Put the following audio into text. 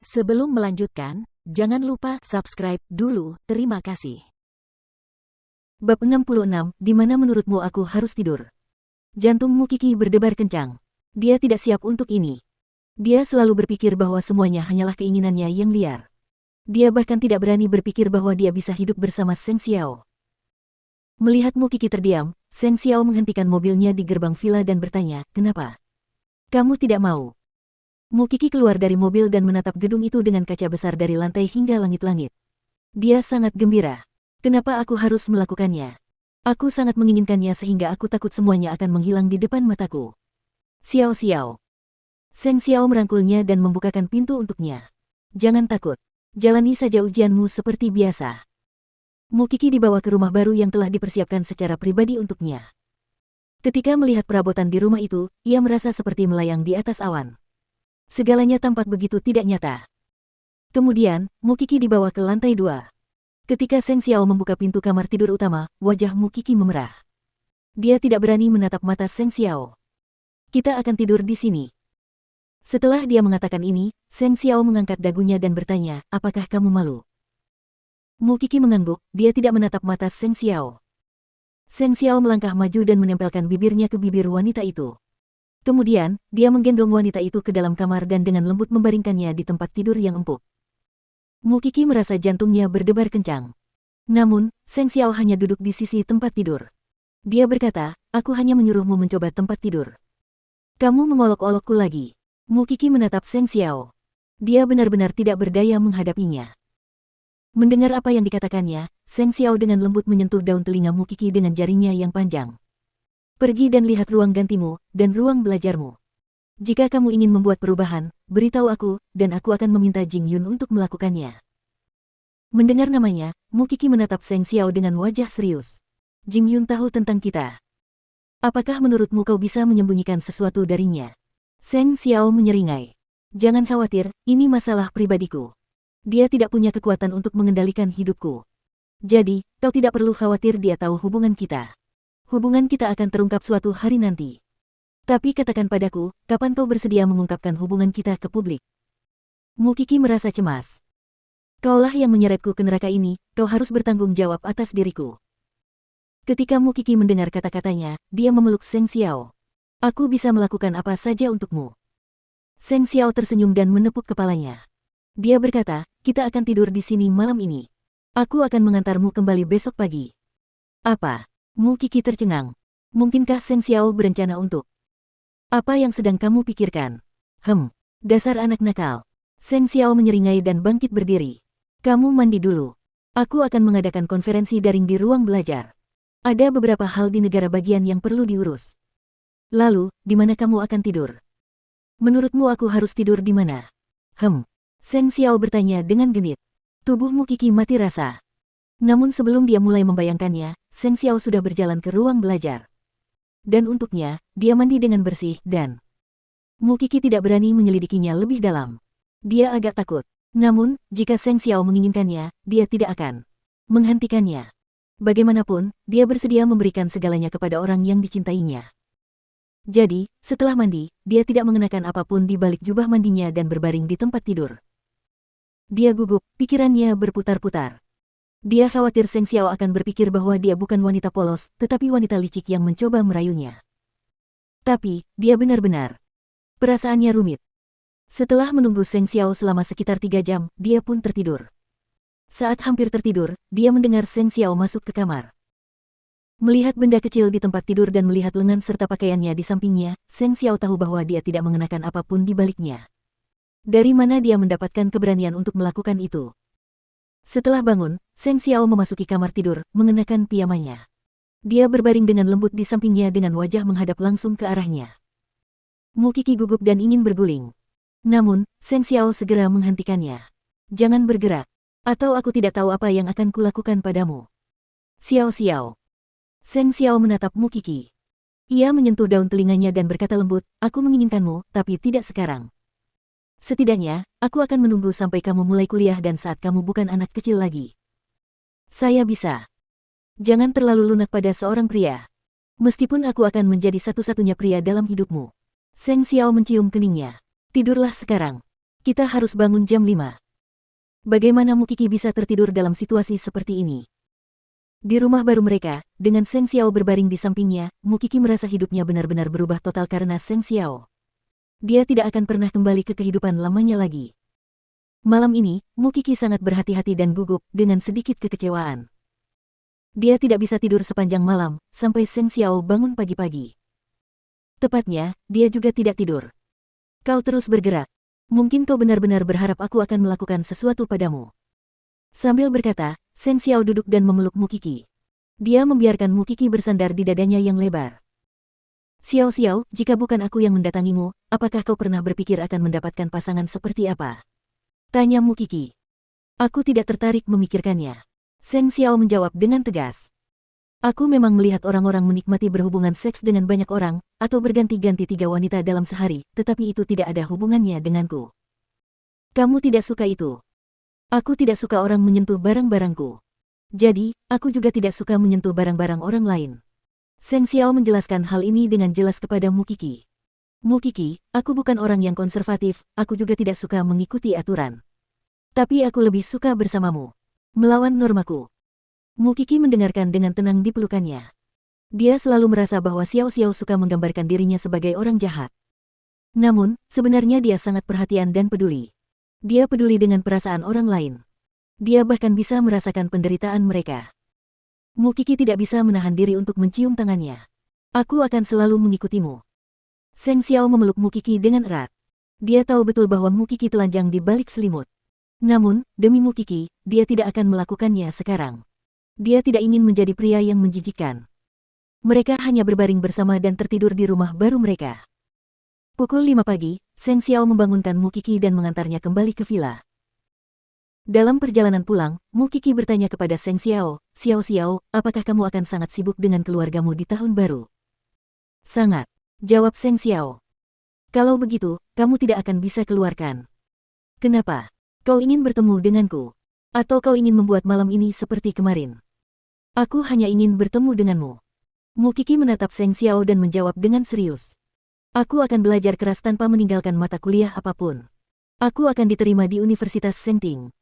Sebelum melanjutkan, jangan lupa subscribe dulu, terima kasih. Bab 66, di mana menurutmu aku harus tidur? Jantung Mukiki berdebar kencang. Dia tidak siap untuk ini. Dia selalu berpikir bahwa semuanya hanyalah keinginannya yang liar. Dia bahkan tidak berani berpikir bahwa dia bisa hidup bersama Seng Xiao. Melihat Mukiki terdiam, Seng Xiao menghentikan mobilnya di gerbang villa dan bertanya, "Kenapa? Kamu tidak mau?" Mukiki keluar dari mobil dan menatap gedung itu dengan kaca besar dari lantai hingga langit-langit. Dia sangat gembira. Kenapa aku harus melakukannya? Aku sangat menginginkannya sehingga aku takut semuanya akan menghilang di depan mataku. Xiao Xiao. Seng Xiao merangkulnya dan membukakan pintu untuknya. Jangan takut. Jalani saja ujianmu seperti biasa. Mukiki dibawa ke rumah baru yang telah dipersiapkan secara pribadi untuknya. Ketika melihat perabotan di rumah itu, ia merasa seperti melayang di atas awan. Segalanya tampak begitu tidak nyata. Kemudian, Mukiki dibawa ke lantai 2. Ketika Seng Xiao membuka pintu kamar tidur utama, wajah Mukiki memerah. Dia tidak berani menatap mata Seng Xiao. "Kita akan tidur di sini." Setelah dia mengatakan ini, Seng Xiao mengangkat dagunya dan bertanya, "Apakah kamu malu?" Mukiki mengangguk, dia tidak menatap mata Seng Xiao. Seng Xiao melangkah maju dan menempelkan bibirnya ke bibir wanita itu. Kemudian, dia menggendong wanita itu ke dalam kamar dan dengan lembut membaringkannya di tempat tidur yang empuk. Mukiki merasa jantungnya berdebar kencang. Namun, Seng Xiao hanya duduk di sisi tempat tidur. Dia berkata, "Aku hanya menyuruhmu mencoba tempat tidur. Kamu mengolok-olokku lagi." Mukiki menatap Seng Xiao. Dia benar-benar tidak berdaya menghadapinya. Mendengar apa yang dikatakannya, Seng Xiao dengan lembut menyentuh daun telinga Mukiki dengan jarinya yang panjang. "Pergi dan lihat ruang gantimu, dan ruang belajarmu. Jika kamu ingin membuat perubahan, beritahu aku, dan aku akan meminta Jing Yun untuk melakukannya." Mendengar namanya, Mukiki menatap Seng Xiao dengan wajah serius. "Jing Yun tahu tentang kita. Apakah menurutmu kau bisa menyembunyikan sesuatu darinya?" Seng Xiao menyeringai. "Jangan khawatir, ini masalah pribadiku. Dia tidak punya kekuatan untuk mengendalikan hidupku. Jadi, kau tidak perlu khawatir dia tahu hubungan kita. Hubungan kita akan terungkap suatu hari nanti. Tapi katakan padaku, kapan kau bersedia mengungkapkan hubungan kita ke publik?" Mukiki merasa cemas. "Kaulah yang menyeretku ke neraka ini, kau harus bertanggung jawab atas diriku." Ketika Mukiki mendengar kata-katanya, dia memeluk Seng Xiao. "Aku bisa melakukan apa saja untukmu." Seng Xiao tersenyum dan menepuk kepalanya. Dia berkata, "Kita akan tidur di sini malam ini. Aku akan mengantarmu kembali besok pagi." "Apa?" Mukiki tercengang. Mungkinkah Seng Xiao berencana untuk... "Apa yang sedang kamu pikirkan?" Dasar anak nakal." Seng Xiao menyeringai dan bangkit berdiri. "Kamu mandi dulu. Aku akan mengadakan konferensi daring di ruang belajar. Ada beberapa hal di negara bagian yang perlu diurus. Lalu, di mana kamu akan tidur? Menurutmu aku harus tidur di mana?" Seng Xiao bertanya dengan genit. Tubuh Mukiki mati rasa. Namun sebelum dia mulai membayangkannya, Seng Xiao sudah berjalan ke ruang belajar. Dan untuknya, dia mandi dengan bersih dan... Mukiki tidak berani menyelidikinya lebih dalam. Dia agak takut. Namun, jika Seng Xiao menginginkannya, dia tidak akan menghentikannya. Bagaimanapun, dia bersedia memberikan segalanya kepada orang yang dicintainya. Jadi, setelah mandi, dia tidak mengenakan apapun di balik jubah mandinya dan berbaring di tempat tidur. Dia gugup, pikirannya berputar-putar. Dia khawatir Seng Xiao akan berpikir bahwa dia bukan wanita polos, tetapi wanita licik yang mencoba merayunya. Tapi, dia benar-benar. Perasaannya rumit. Setelah menunggu Seng Xiao selama sekitar 3 jam, dia pun tertidur. Saat hampir tertidur, dia mendengar Seng Xiao masuk ke kamar. Melihat benda kecil di tempat tidur dan melihat lengan serta pakaiannya di sampingnya, Seng Xiao tahu bahwa dia tidak mengenakan apapun di baliknya. Dari mana dia mendapatkan keberanian untuk melakukan itu? Setelah bangun, Seng Xiao memasuki kamar tidur, mengenakan piyamanya. Dia berbaring dengan lembut di sampingnya dengan wajah menghadap langsung ke arahnya. Mukiki gugup dan ingin berguling. Namun, Seng Xiao segera menghentikannya. "Jangan bergerak, atau aku tidak tahu apa yang akan kulakukan padamu." "Xiao Xiao." Seng Xiao menatap Mukiki. Ia menyentuh daun telinganya dan berkata lembut, "Aku menginginkanmu, tapi tidak sekarang. Setidaknya, aku akan menunggu sampai kamu mulai kuliah dan saat kamu bukan anak kecil lagi. Saya bisa. Jangan terlalu lunak pada seorang pria. Meskipun aku akan menjadi satu-satunya pria dalam hidupmu." Seng Xiao mencium keningnya. "Tidurlah sekarang. Kita harus bangun jam 5. Bagaimana Mukiki bisa tertidur dalam situasi seperti ini? Di rumah baru mereka, dengan Seng Xiao berbaring di sampingnya, Mukiki merasa hidupnya benar-benar berubah total karena Seng Xiao. Dia tidak akan pernah kembali ke kehidupan lamanya lagi. Malam ini, Mukiki sangat berhati-hati dan gugup dengan sedikit kekecewaan. Dia tidak bisa tidur sepanjang malam, sampai Seng Xiao bangun pagi-pagi. Tepatnya, dia juga tidak tidur. Kau terus bergerak. Mungkin kau benar-benar berharap aku akan melakukan sesuatu padamu. Sambil berkata, Seng Xiao duduk dan memeluk Mukiki. Dia membiarkan Mukiki bersandar di dadanya yang lebar. Xiao Xiao, jika bukan aku yang mendatangimu, apakah kau pernah berpikir akan mendapatkan pasangan seperti apa? Tanya Mukiki. Aku tidak tertarik memikirkannya. Seng Xiao menjawab dengan tegas. Aku memang melihat orang-orang menikmati berhubungan seks dengan banyak orang, atau berganti-ganti 3 wanita dalam sehari, tetapi itu tidak ada hubungannya denganku. Kamu tidak suka itu. Aku tidak suka orang menyentuh barang-barangku. Jadi, aku juga tidak suka menyentuh barang-barang orang lain. Seng Xiao menjelaskan hal ini dengan jelas kepada Mukiki. Mukiki, aku bukan orang yang konservatif, aku juga tidak suka mengikuti aturan. Tapi aku lebih suka bersamamu. Melawan normaku. Mukiki mendengarkan dengan tenang di pelukannya. Dia selalu merasa bahwa Xiao Xiao suka menggambarkan dirinya sebagai orang jahat. Namun, sebenarnya dia sangat perhatian dan peduli. Dia peduli dengan perasaan orang lain. Dia bahkan bisa merasakan penderitaan mereka. Mukiki tidak bisa menahan diri untuk mencium tangannya. Aku akan selalu mengikutimu. Seng Xiao memeluk Mukiki dengan erat. Dia tahu betul bahwa Mukiki telanjang di balik selimut. Namun, demi Mukiki, dia tidak akan melakukannya sekarang. Dia tidak ingin menjadi pria yang menjijikkan. Mereka hanya berbaring bersama dan tertidur di rumah baru mereka. Pukul 5 pagi, Seng Xiao membangunkan Mukiki dan mengantarnya kembali ke villa. Dalam perjalanan pulang, Mukiki bertanya kepada Seng Xiao, Xiao Xiao, apakah kamu akan sangat sibuk dengan keluargamu di tahun baru? Sangat, jawab Seng Xiao. Kalau begitu, kamu tidak akan bisa keluarkan. Kenapa? Kau ingin bertemu denganku? Atau kau ingin membuat malam ini seperti kemarin? Aku hanya ingin bertemu denganmu. Mukiki menatap Seng Xiao dan menjawab dengan serius. Aku akan belajar keras tanpa meninggalkan mata kuliah apapun. Aku akan diterima di Universitas Sengting.